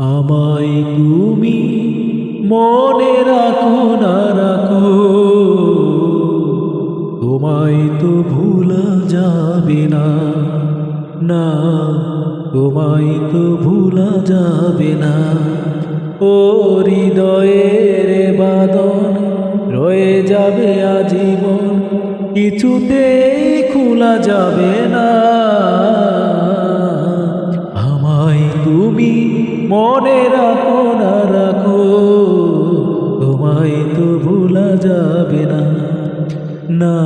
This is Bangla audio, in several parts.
আমায় তুমি মনে রাখো না রাখো, তোমায় তো ভুলা যাবে না, না তোমায় তো ভুলা যাবে না। ও হৃদয়ের বাঁধন রয়ে যাবে আজীবন, কিছুতেই খোলা যাবে না। আমায় তুমি মনে রাখো না রাখো, তোমায় তো ভুলা যাবে না, না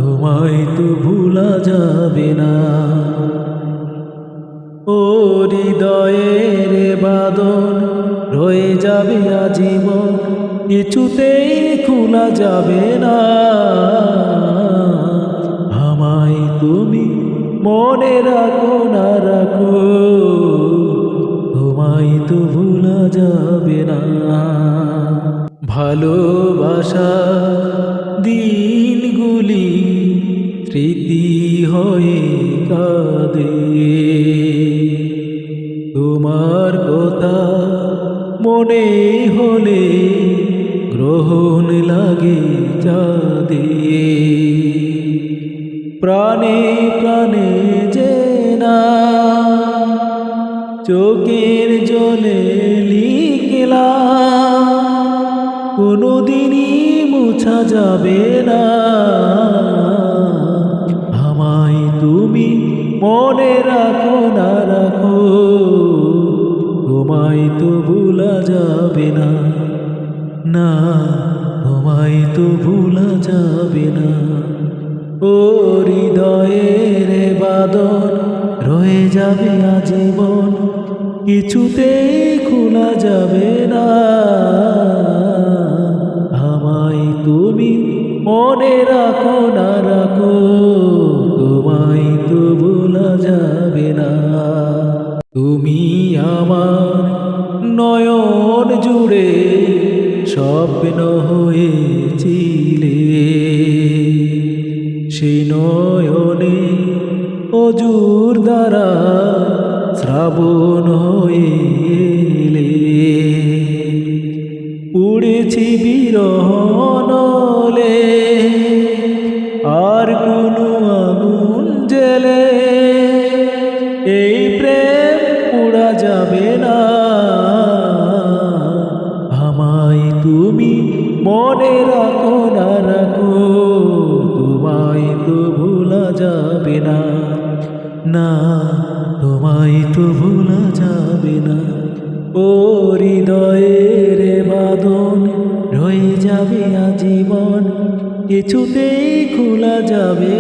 তোমায় তো ভুলা যাবে না। ও হৃদয়ের বাঁধন রয়ে যাবে আজীবন, কিছুতেই খোলা যাবে না। আমায় তুমি মনে রাখো না রাখো, তোমায় তো ভুলা যাবে না। ভালোবাসা দিনগুলি স্মৃতি হয়ে কাঁদে, তোমার কথা মনে হলে গ্রহণ লাগে চাঁদে। প্রাণে প্রাণে যে না চোখের জলে লিখলাম, কোনোদিনই মুছা যাবে না। আমায় তুমি মনে রাখো না রাখো, তোমায় তো ভুলা যাবে না, না তোমায় তো ভুলা যাবে না। ও হৃদয়ের বাঁধন রয়ে যাবে আজীবন, কিছুতেই খোলা যাবে না। আমায় তুমি মনে রাখো না রাখো, তোমায় তো ভোলা যাবে না। তুমি আমার নয়ন জুড়ে স্বপ্ন হয়েছিলে, সেই নয়নে অজুর দ্বারা শ্রাবণ হয়ে এলে। উড়েছি বিরহ নলে, আর কোনো আগুন জেলে এই প্রেম পোড়া যাবে না। আমায় তুমি মনে রাখো না রাখো, তোমায় তো ভোলা যাবে না, না তোমায় তো ভোলা যাবে না। ও হৃদয়ের বাঁধন রয়ে যাবে আজীবন, কিছুতেই খোলা যাবে